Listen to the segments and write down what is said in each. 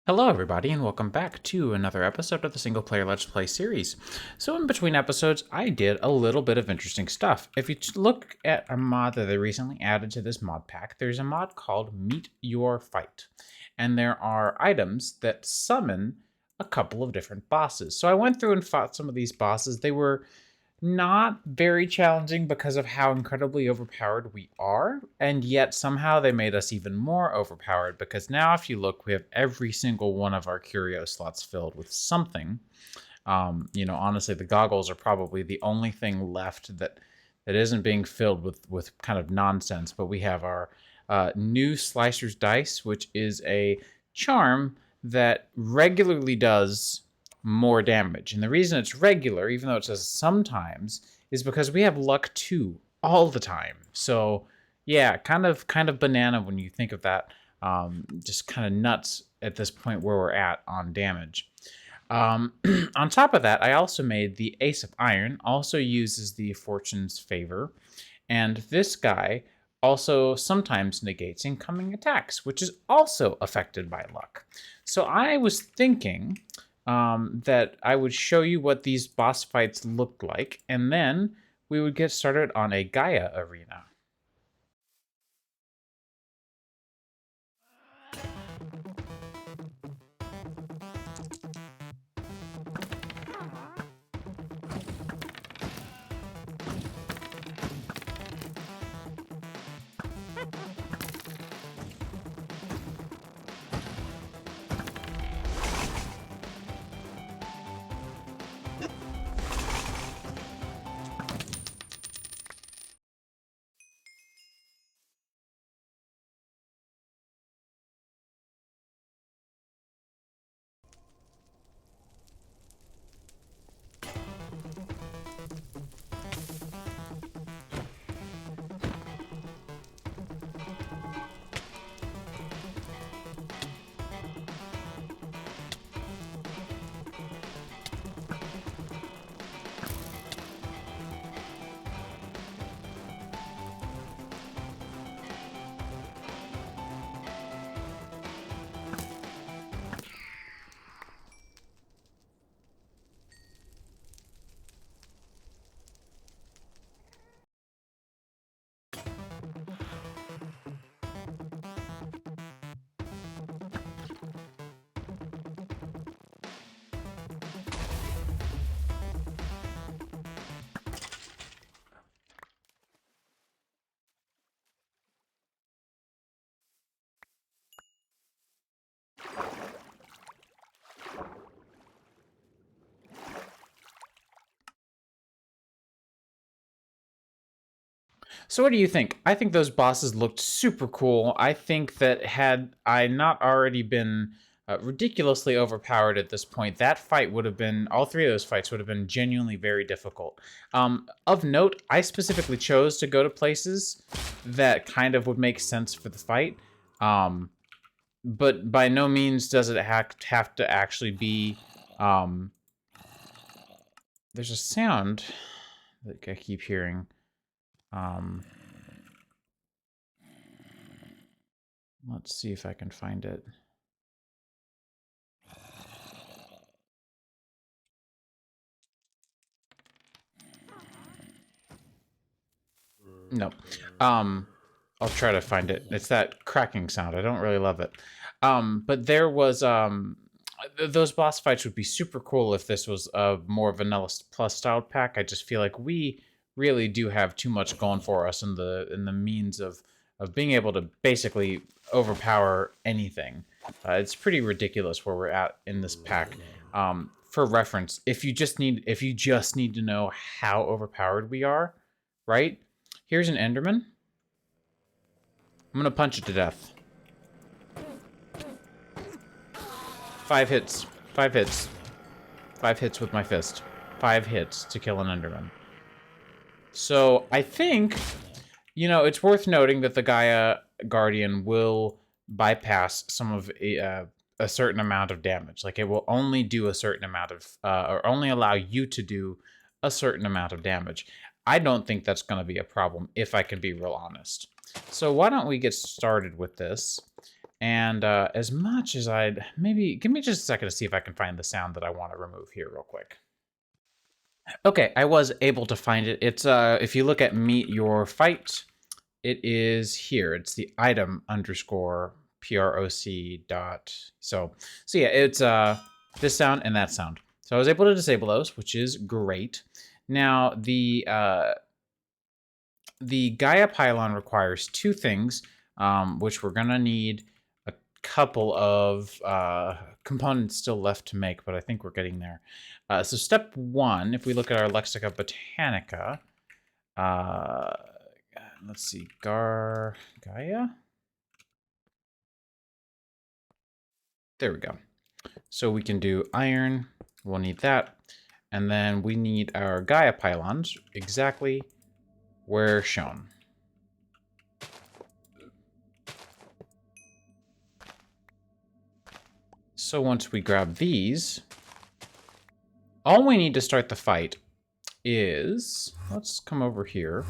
Hello everybody and welcome back to another episode of the Single Player Let's Play series. So in between episodes, I did a little bit of interesting stuff. If you look at a mod that they recently added to this mod pack, there's a mod called Meet Your Fight. And there are items that summon a couple of different bosses. So I went through and fought some of these bosses. They were not very challenging because of how incredibly overpowered we are, and yet somehow they made us even more overpowered because now if you look, we have every single one of our curio slots filled with something. Honestly, the goggles are probably the only thing left that isn't being filled with kind of nonsense, but we have our new Slicer's Dice, which is a charm that regularly does more damage. And the reason it's regular, even though it says sometimes, is because we have luck 2 all the time. So yeah, kind of banana when you think of that. Just kind of nuts at this point where we're at on damage. On top of that, I also made the Ace of Iron, also uses the Fortune's Favor. And this guy also sometimes negates incoming attacks, which is also affected by luck. So I was thinking that I would show you what these boss fights looked like, and then we would get started on a Gaia arena. So what do you think? I think those bosses looked super cool. I think that had I not already been ridiculously overpowered at this point, that fight would have been, all three of those fights would have been genuinely very difficult. Of note, I specifically chose to go to places that kind of would make sense for the fight. But by no means does it have to actually be... there's a sound that I keep hearing. Let's see if I can find it. No. I'll try to find it. It's that cracking sound. I don't really love it. But there was those boss fights would be super cool if this was a more vanilla plus styled pack. I just feel like we really do have too much going for us in the means of being able to basically overpower anything. It's pretty ridiculous where we're at in this pack. For reference, if you just need to know how overpowered we are, right? Here's an Enderman. I'm gonna punch it to death. 5 hits. 5 hits. 5 hits with my fist. 5 hits to kill an Enderman. So I think, it's worth noting that the Gaia Guardian will bypass some of a certain amount of damage. Like, it will only do a certain amount of, or only allow you to do a certain amount of damage. I don't think that's going to be a problem, if I can be real honest. So why don't we get started with this? And as much as I'd... Maybe... Give me just a second to see if I can find the sound that I want to remove here real quick. Okay, I was able to find it. It's, if you look at Meet Your Fight, it is here. It's the item _ PROC dot. So yeah, it's this sound and that sound. So I was able to disable those, which is great. Now, the Gaia Pylon requires two things, which we're going to need a couple of components still left to make, but I think we're getting there. So step one, if we look at our Lexica Botanica, let's see, Gaia? There we go. So we can do iron, we'll need that, and then we need our Gaia Pylons exactly where shown. So once we grab these, all we need to start the fight is, let's come over here.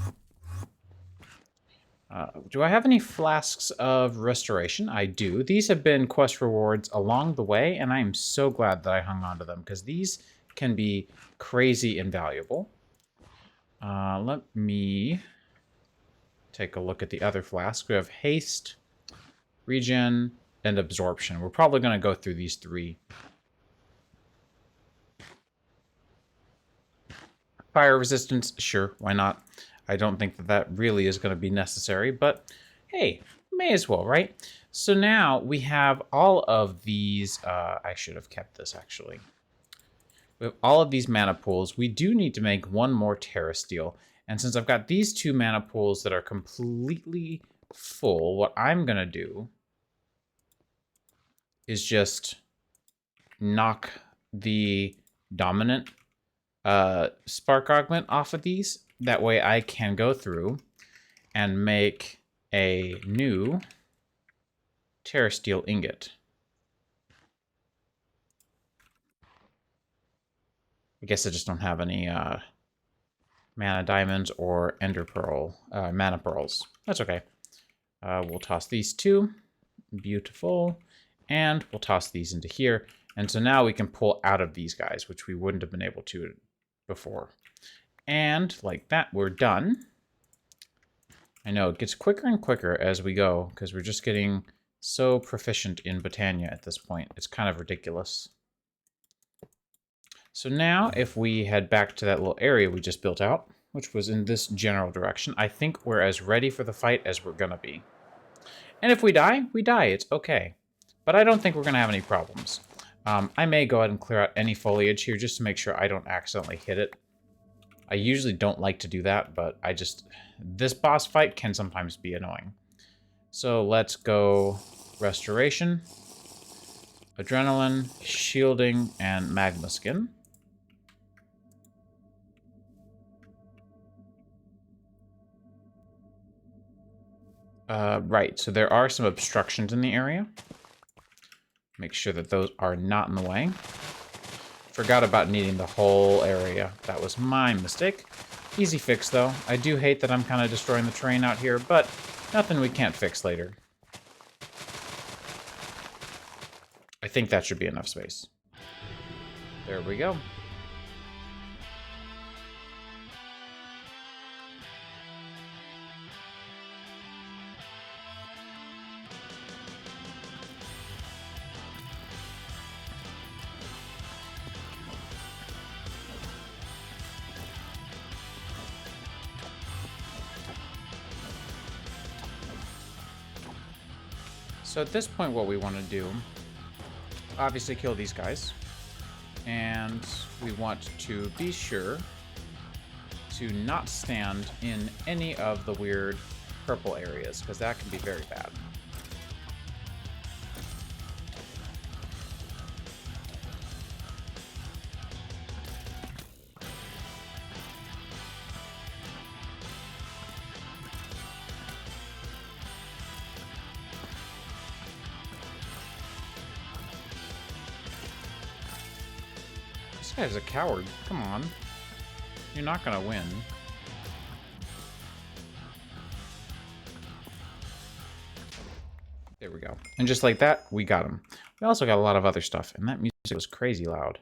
Do I have any Flasks of Restoration? I do. These have been quest rewards along the way, and I am so glad that I hung on to them, because these can be crazy invaluable. Let me take a look at the other flasks. We have Haste, Regen, and Absorption. We're probably going to go through these three. Fire Resistance, sure, why not? I don't think that that really is going to be necessary, but hey, may as well, right? So now we have all of these, I should have kept this actually. We have all of these mana pools. We do need to make one more Terra Steel. And since I've got these two mana pools that are completely full, what I'm going to do is just knock the dominant spark augment off of these. That way I can go through and make a new Terra Steel ingot. I guess I just don't have any mana diamonds or ender pearl, mana pearls. That's okay. We'll toss these two. Beautiful. And we'll toss these into here. And so now we can pull out of these guys, which we wouldn't have been able to before. And like that, we're done. I know it gets quicker and quicker as we go, because we're just getting so proficient in Botania at this point. It's kind of ridiculous. So now, if we head back to that little area we just built out, which was in this general direction, I think we're as ready for the fight as we're going to be. And if we die, we die. It's okay. But I don't think we're going to have any problems. I may go ahead and clear out any foliage here just to make sure I don't accidentally hit it. I usually don't like to do that, but this boss fight can sometimes be annoying. So let's go Restoration, Adrenaline, Shielding, and Magma Skin. Right, so there are some obstructions in the area. Make sure that those are not in the way. Forgot about needing the whole area. That was my mistake. Easy fix, though. I do hate that I'm kind of destroying the terrain out here, but nothing we can't fix later. I think that should be enough space. There we go. So at this point, what we want to do, obviously kill these guys. And we want to be sure to not stand in any of the weird purple areas, because that can be very bad. This guy's a coward. Come on. You're not gonna win. There we we go. And just like that, we got him. We also got a lot of other stuff, and that music was crazy loud.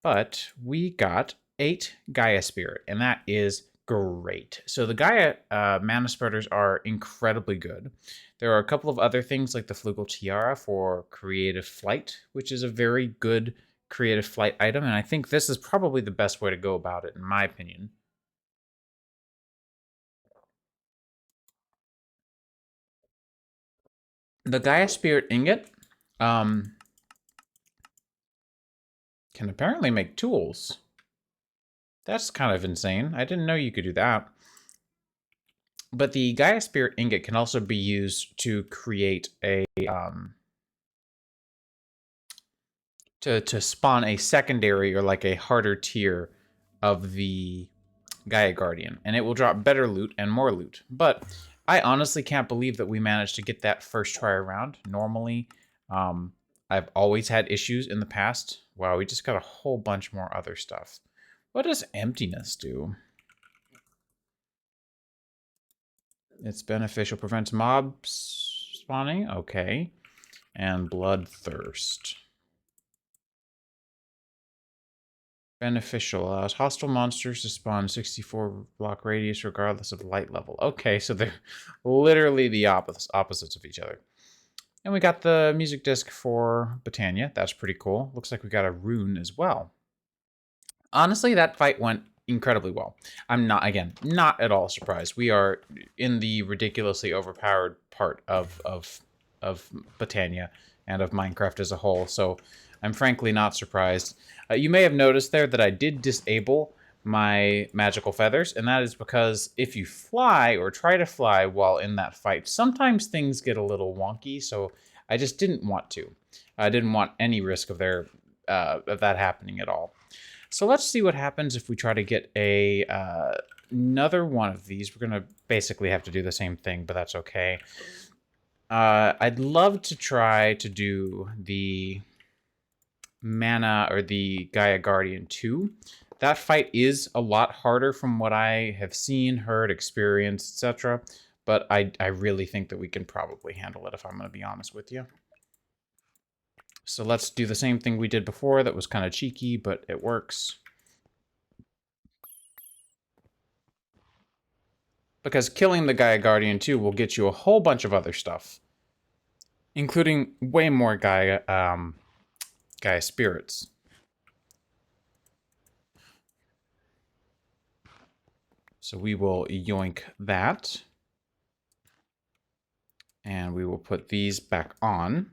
But we got 8 Gaia Spirit, and that is great. So the Gaia mana spreaders are incredibly good. There are a couple of other things like the Flugel Tiara for creative flight, which is a very good creative flight item, and I think this is probably the best way to go about it, in my opinion. The Gaia Spirit Ingot can apparently make tools. That's kind of insane. I didn't know you could do that. But the Gaia Spirit Ingot can also be used to create a to spawn a secondary or like a harder tier of the Gaia Guardian, and it will drop better loot and more loot. But I honestly can't believe that we managed to get that first try around. Normally, I've always had issues in the past. Wow, we just got a whole bunch more other stuff. What does emptiness do? It's beneficial, prevents mobs spawning. Okay. And bloodthirst. Beneficial, allows hostile monsters to spawn 64 block radius regardless of light level. Okay, so they're literally the opposites of each other. And we got the music disc for Britannia. That's pretty cool. Looks like we got a rune as well. Honestly, that fight went incredibly well. I'm not, again, not at all surprised. We are in the ridiculously overpowered part of Britannia and of Minecraft as a whole, so I'm frankly not surprised. You may have noticed there that I did disable my magical feathers, and that is because if you fly or try to fly while in that fight, sometimes things get a little wonky, so I just didn't want to. I didn't want any risk of that happening at all. So let's see what happens if we try to get another one of these. We're going to basically have to do the same thing, but that's okay. I'd love to try to do the mana or the Gaia Guardian II. That fight is a lot harder from what I have seen, heard, experienced, etc. But I really think that we can probably handle it, if I'm going to be honest with you. So let's do the same thing we did before. That was kind of cheeky, but it works. Because killing the Gaia Guardian II will get you a whole bunch of other stuff, including way more Gaia spirits. So we will yoink that. And we will put these back on.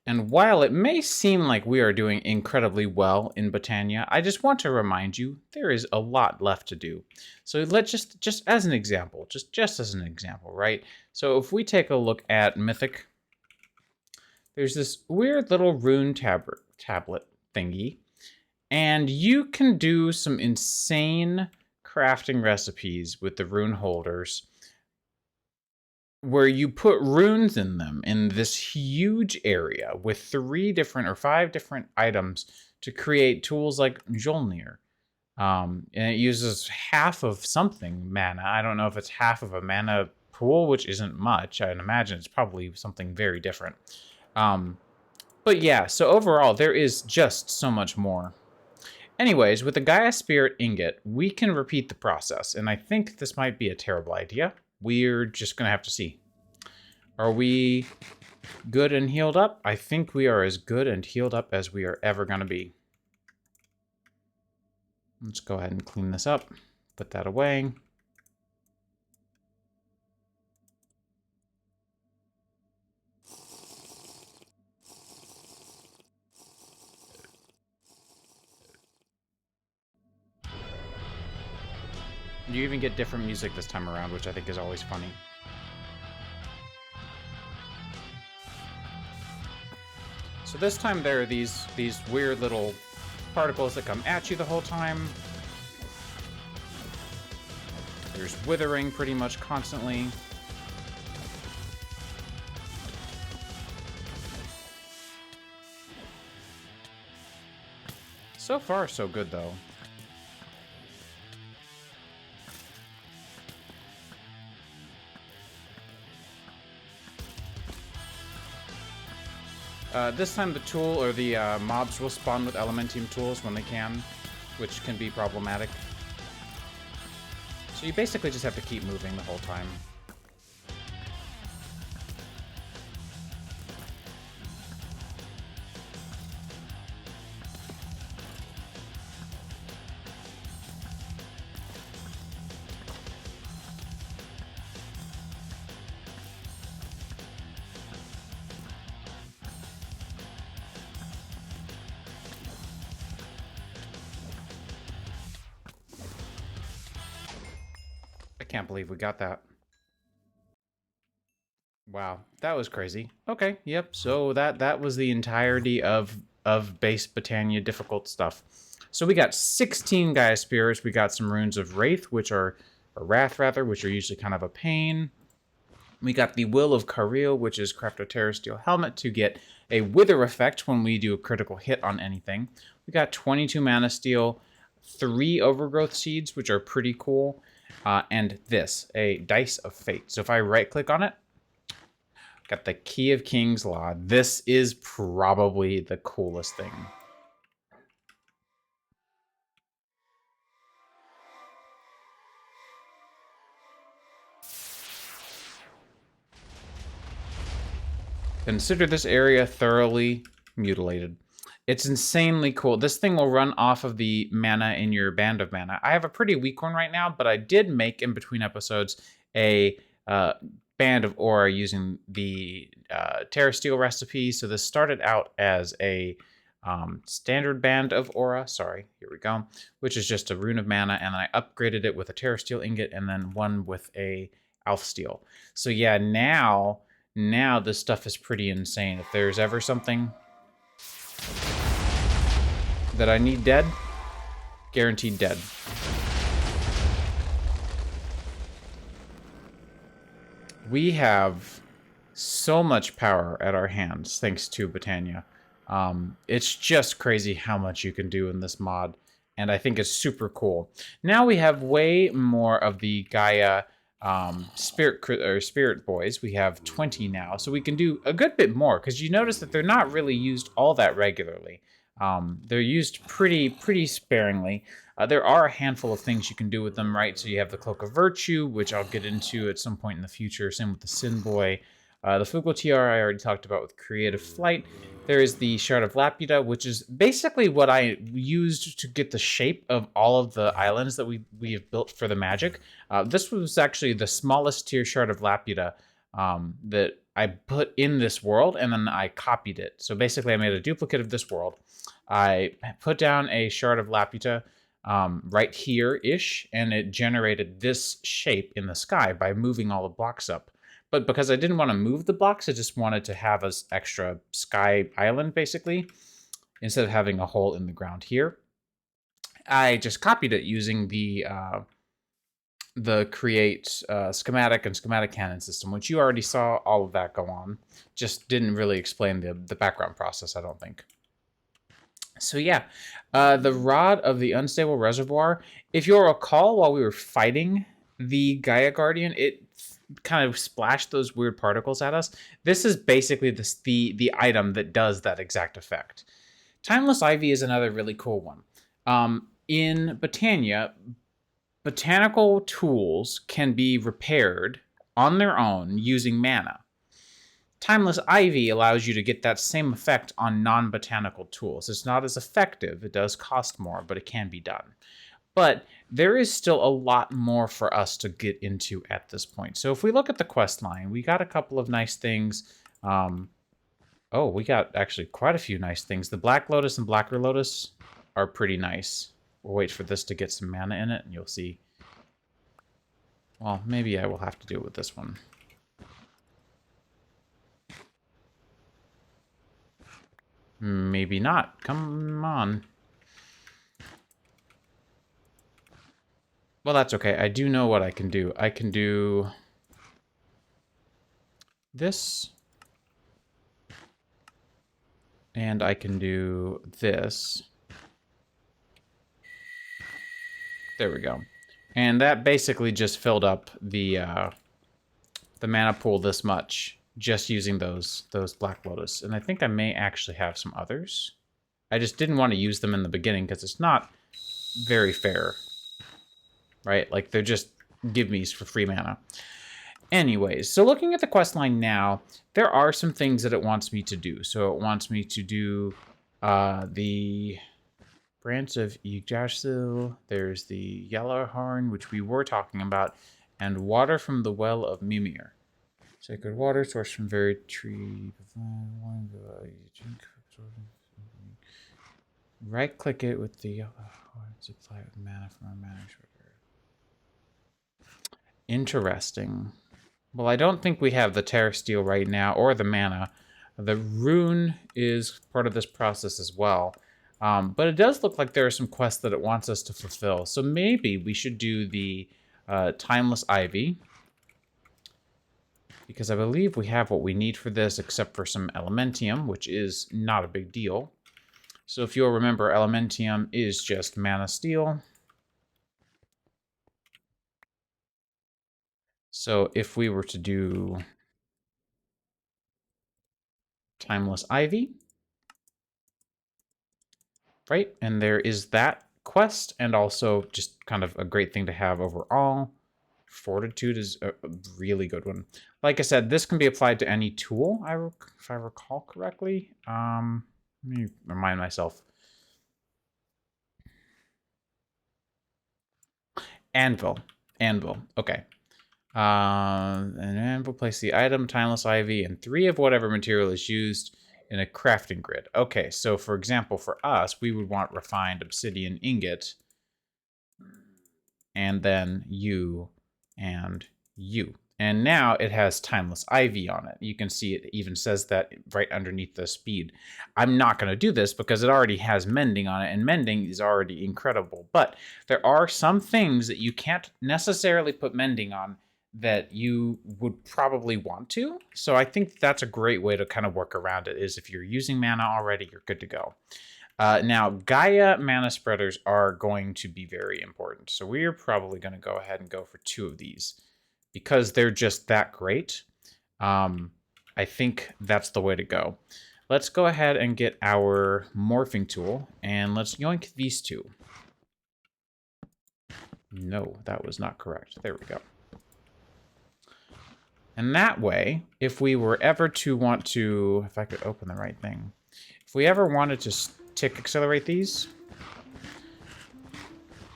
And while it may seem like we are doing incredibly well in Britannia, I just want to remind you there is a lot left to do. So let's just as an example, just as an example, right? So if we take a look at Mythic, there's this weird little rune tablet thingy, and you can do some insane crafting recipes with the rune holders where you put runes in them in this huge area with 3 different or 5 different items to create tools like Mjolnir. And it uses half of something mana. I don't know if it's half of a mana pool, which isn't much. I'd imagine it's probably something very different. But yeah, so overall, there is just so much more. Anyways, with the Gaia Spirit Ingot, we can repeat the process, and I think this might be a terrible idea. We're just going to have to see. Are we good and healed up? I think we are as good and healed up as we are ever going to be. Let's go ahead and clean this up. Put that away. You even get different music this time around, which I think is always funny. So this time there are these weird little particles that come at you the whole time. There's withering pretty much constantly. So far, so good, though. This time the tool or the mobs will spawn with Elementium tools when they can, which can be problematic. So you basically just have to keep moving the whole time. I can't believe we got that. Wow, that was crazy. Okay, yep. So that was the entirety of base Botania difficult stuff. So we got 16 Gaia Spirits. We got some runes of Wraith, which are or Wrath rather, which are usually kind of a pain. We got the Will of Kariel, which is craft a Terrasteel Helmet to get a Wither effect when we do a critical hit on anything. We got 22 Mana Steel, 3 Overgrowth Seeds, which are pretty cool. And this, a Dice of Fate. So if I right-click on it, got the Key of King's Law. This is probably the coolest thing. Consider this area thoroughly mutilated. It's insanely cool. This thing will run off of the mana in your Band of Mana. I have a pretty weak one right now, but I did make, in between episodes, a Band of Aura using the Terrasteel recipe. So this started out as a standard Band of Aura. Sorry, here we go. Which is just a Rune of Mana, and then I upgraded it with a Terrasteel Ingot, and then one with a Alfsteel. So yeah, now this stuff is pretty insane. If there's ever something that I need dead, guaranteed dead. We have so much power at our hands thanks to Botania. It's just crazy how much you can do in this mod, and I think it's super cool. Now we have way more of the Gaia spirit boys. We have 20 now, so we can do a good bit more, because you notice that they're not really used all that regularly. They're used pretty sparingly. There are a handful of things you can do with them, right? So you have the Cloak of Virtue, which I'll get into at some point in the future. Same with the Sin Boy. The Fugal Tiara I already talked about with Creative Flight. There is the Shard of Laputa, which is basically what I used to get the shape of all of the islands that we have built for the magic. This was actually the smallest tier Shard of Laputa that I put in this world, and then I copied it. So basically I made a duplicate of this world. I put down a Shard of Laputa right here-ish, and it generated this shape in the sky by moving all the blocks up. But because I didn't want to move the blocks, I just wanted to have an extra sky island, basically, instead of having a hole in the ground here. I just copied it using the create schematic and schematic cannon system, which you already saw all of that go on. Just didn't really explain the background process, I don't think. So yeah, the Rod of the Unstable Reservoir. If you'll recall, while we were fighting the Gaia Guardian, it kind of splashed those weird particles at us. This is basically the item that does that exact effect. Timeless Ivy is another really cool one. In Botania, botanical tools can be repaired on their own using mana. Timeless Ivy allows you to get that same effect on non-botanical tools. It's not as effective, it does cost more, but it can be done. But there is still a lot more for us to get into at this point. So if we look at the quest line, we got a couple of nice things. Oh, we got actually quite a few nice things. The Black Lotus and Blacker Lotus are pretty nice. We'll wait for this to get some mana in it, and you'll see. Well, maybe I will have to do it with this one. Maybe not. Come on. Well, that's okay. I do know what I can do. I can do this. And I can do this. There we go. And that basically just filled up the mana pool this much just using those Black Lotus. And I think I may actually have some others. I just didn't want to use them in the beginning because it's not very fair, right? Like, they're just give-me's for free mana. Anyways, so looking at the quest line now, there are some things that it wants me to do. So it wants me to do the branch of Yggdrasil. There's the Yellow Horn, which we were talking about, and water from the Well of Mimir. Sacred water sourced from varied tree. Right-click it with the Yellow Horn. Supply it with mana from our mana shorter. Interesting. Well, I don't think we have the Terra Steel right now, or the mana. The rune is part of this process as well. But it does look like there are some quests that it wants us to fulfill. So maybe we should do the Timeless Ivy. Because I believe we have what we need for this, except for some Elementium, which is not a big deal. So if you'll remember, Elementium is just mana steel. So if we were to do Timeless Ivy, right? And there is that quest, and also just kind of a great thing to have overall. Fortitude is a really good one. Like I said, this can be applied to any tool, if I recall correctly. Let me remind myself. Anvil. Okay. And anvil, place the item, Timeless Ivy, and 3 of whatever material is used in a crafting grid. Okay, so for example, for us, we would want refined obsidian ingot, and then you and you. And now it has Timeless Ivy on it. You can see it even says that right underneath the speed. I'm not going to do this because it already has Mending on it, and Mending is already incredible. But there are some things that you can't necessarily put Mending on that you would probably want to. So I think that's a great way to kind of work around it, is if you're using mana already, you're good to go. Now, Gaia mana spreaders are going to be very important. So we are probably going to go ahead and go for 2 of these because they're just that great. I think that's the way to go. Let's go ahead and get our morphing tool, and let's yoink these 2. No, that was not correct. There we go. And that way, if we were ever to want to, if I could open the right thing, if we ever wanted to tick accelerate these,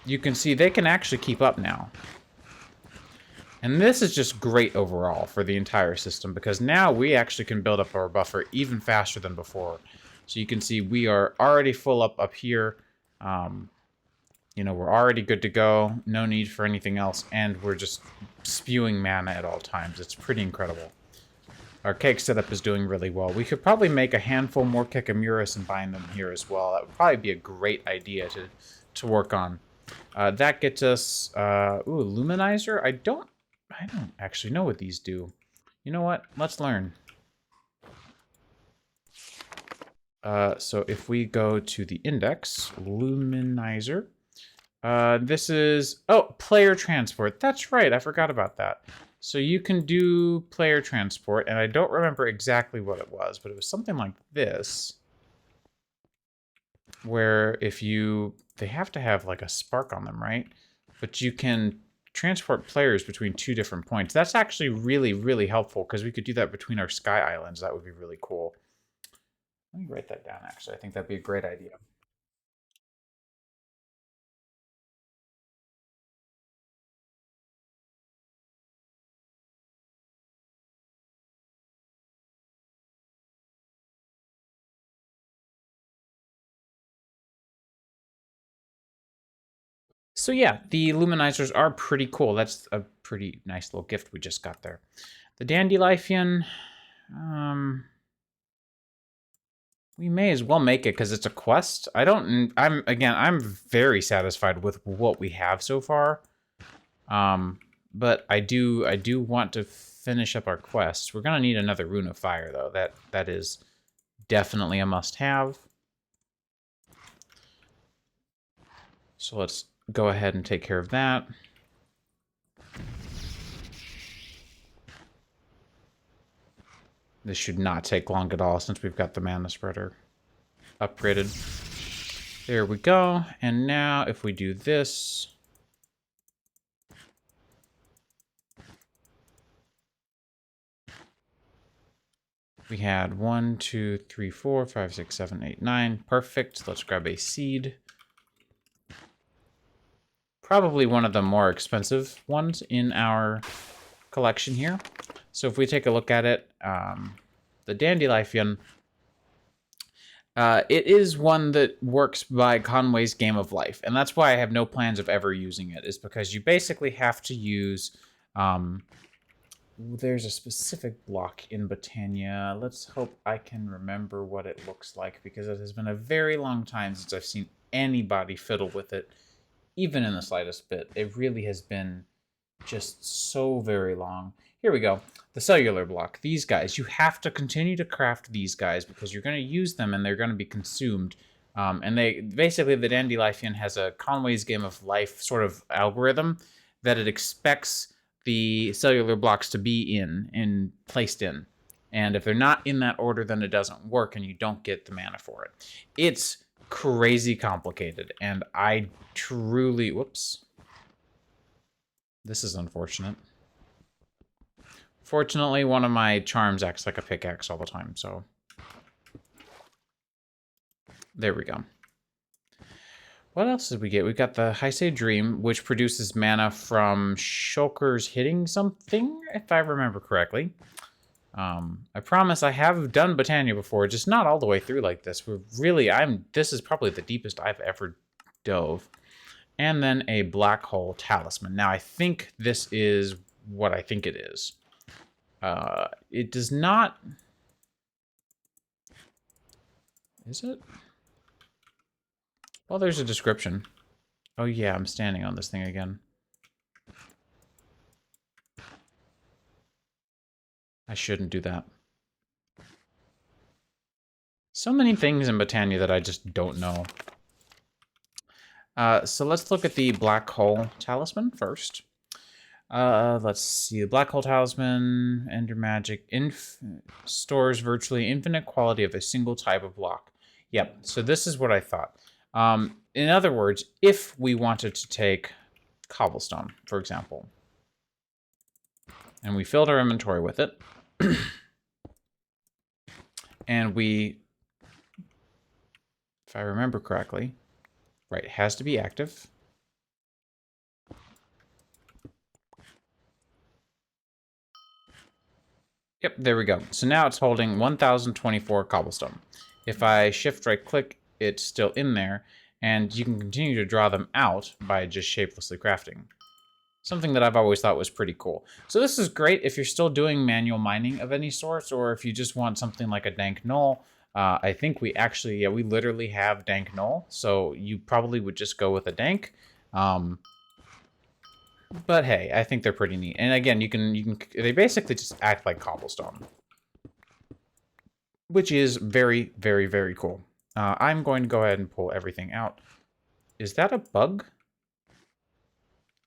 you can see they can actually keep up now. And this is just great overall for the entire system, because now we actually can build up our buffer even faster than before. So you can see we are already full up here. You know, we're already good to go. No need for anything else. And we're just spewing mana at all times. It's pretty incredible. Our cake setup is doing really well. We could probably make a handful more Kekamuras and bind them here as well. That would probably be a great idea to work on. That gets us... Luminizer? I don't actually know what these do. You know what? Let's learn. So if we go to the index, Luminizer, this is... Oh, player transport. That's right. I forgot about that. So you can do player transport, and I don't remember exactly what it was, but it was something like this, where if you... They have to have like a spark on them, right? But you can transport players between 2 different points. That's actually really, really helpful, because we could do that between our sky islands. That would be really cool. Let me write that down, actually. I think that'd be a great idea. So yeah, the luminizers are pretty cool. That's a pretty nice little gift we just got there. The Dandelion, we may as well make it because it's a quest. I'm very satisfied with what we have so far. But I do want to finish up our quest. We're gonna need another Rune of Fire though. That is definitely a must-have. So let's go ahead and take care of that. This should not take long at all since we've got the mana spreader upgraded. There we go. And now if we do this... We had 1, 2, 3, 4, 5, 6, 7, 8, 9. Perfect. Let's grab a seed. Probably one of the more expensive ones in our collection here. So if we take a look at it, the Dandelion, it is one that works by Conway's Game of Life. And that's why I have no plans of ever using it, is because you basically have to use... there's a specific block in Botania. Let's hope I can remember what it looks like, because it has been a very long time since I've seen anybody fiddle with it, even in the slightest bit. It really has been just so very long. Here we go. The Cellular Block. These guys. You have to continue to craft these guys because you're going to use them and they're going to be consumed. And they basically, the Dandelion has a Conway's Game of Life sort of algorithm that it expects the cellular blocks to be in and placed in. And if they're not in that order, then it doesn't work and you don't get the mana for it. It's crazy complicated, and I truly... Whoops. This is unfortunate. Fortunately, one of my charms acts like a pickaxe all the time, so... There we go. What else did we get? We got the Heisei Dream, which produces mana from Shulker's hitting something, if I remember correctly. I promise I have done Botania before, just not all the way through like this. This is probably the deepest I've ever dove. And then a Black Hole Talisman. Now, I think this is what I think it is. It does not... Is it? Well, there's a description. Oh yeah, I'm standing on this thing again. I shouldn't do that. So many things in Botania that I just don't know. So let's look at the Black Hole Talisman first. Let's see. The Black Hole Talisman, Ender Magic, stores virtually infinite quality of a single type of block. Yep, so this is what I thought. In other words, if we wanted to take cobblestone, for example, and we filled our inventory with it, and we, if I remember correctly, right, it has to be active. Yep, there we go. So now it's holding 1024 cobblestone. If I shift right click, it's still in there, and you can continue to draw them out by just shapelessly crafting. Something that I've always thought was pretty cool. So this is great if you're still doing manual mining of any sort, or if you just want something like a dank null. I think we actually, yeah, we literally have dank null, so you probably would just go with a dank. But hey, I think they're pretty neat. And again, they basically just act like cobblestone, which is very, very, very cool. I'm going to go ahead and pull everything out. Is that a bug?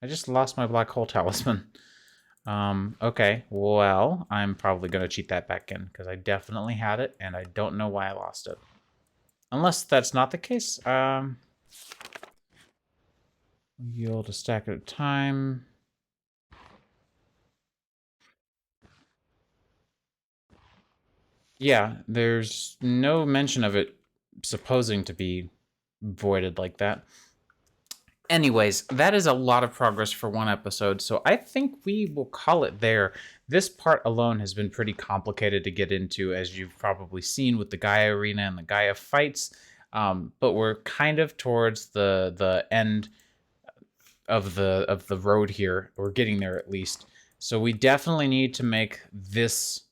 I just lost my Black Hole Talisman. Okay, well, I'm probably going to cheat that back in, because I definitely had it, and I don't know why I lost it. Unless that's not the case. Yield a stack at a time. Yeah, there's no mention of it supposing to be voided like that. Anyways, that is a lot of progress for one episode, so I think we will call it there. This part alone has been pretty complicated to get into, as you've probably seen with the Gaia Arena and the Gaia fights, but we're kind of towards the end of the road here. We're getting there at least. So we definitely need to make this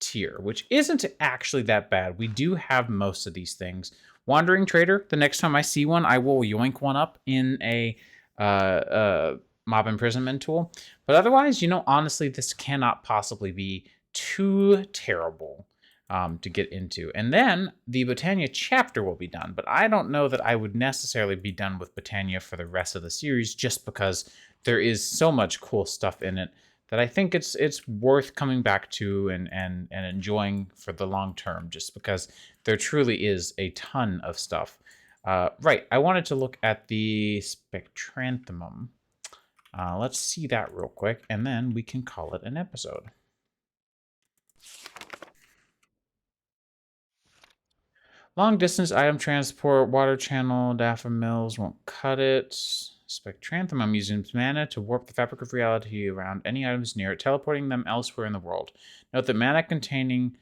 tier, which isn't actually that bad. We do have most of these things. Wandering Trader, the next time I see one, I will yoink one up in a mob imprisonment tool. But otherwise, you know, honestly, this cannot possibly be too terrible to get into. And then the Botania chapter will be done. But I don't know that I would necessarily be done with Botania for the rest of the series, just because there is so much cool stuff in it that I think it's worth coming back to and enjoying for the long term, just because there truly is a ton of stuff. Right, I wanted to look at the Spectranthemum. Let's see that real quick, and then we can call it an episode. Long distance item transport, water channel, Dapha Mills won't cut it. Spectranthemum uses mana to warp the fabric of reality around any items near it, teleporting them elsewhere in the world. Note that mana containing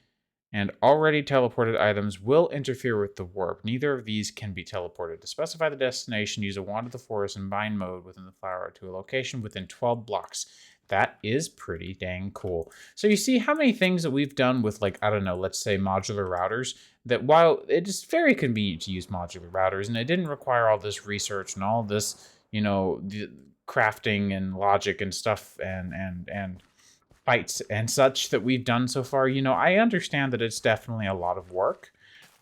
and already teleported items will interfere with the warp. Neither of these can be teleported. To specify the destination, use a Wand of the Forest and bind mode within the flower to a location within 12 blocks. That is pretty dang cool. So you see how many things that we've done with, like, I don't know, let's say modular routers, that while it is very convenient to use modular routers and it didn't require all this research and all this, you know, the crafting and logic and stuff and fights and such that we've done so far, you know, I understand that it's definitely a lot of work,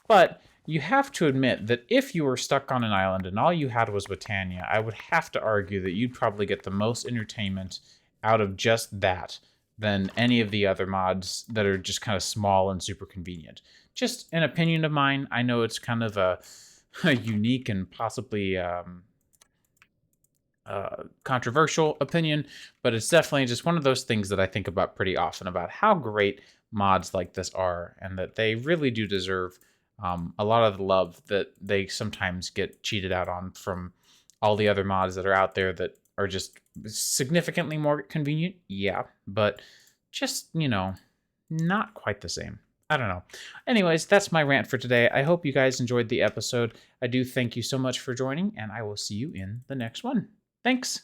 but you have to admit that if you were stuck on an island and all you had was Botania, I would have to argue that you'd probably get the most entertainment out of just that than any of the other mods that are just kind of small and super convenient. Just an opinion of mine. I know it's kind of a unique and possibly controversial opinion, but it's definitely just one of those things that I think about pretty often, about how great mods like this are, and that they really do deserve a lot of the love that they sometimes get cheated out on from all the other mods that are out there that are just significantly more convenient. Yeah, but just, you know, not quite the same. I don't know. Anyways, that's my rant for today. I hope you guys enjoyed the episode. I do thank you so much for joining, and I will see you in the next one. Thanks.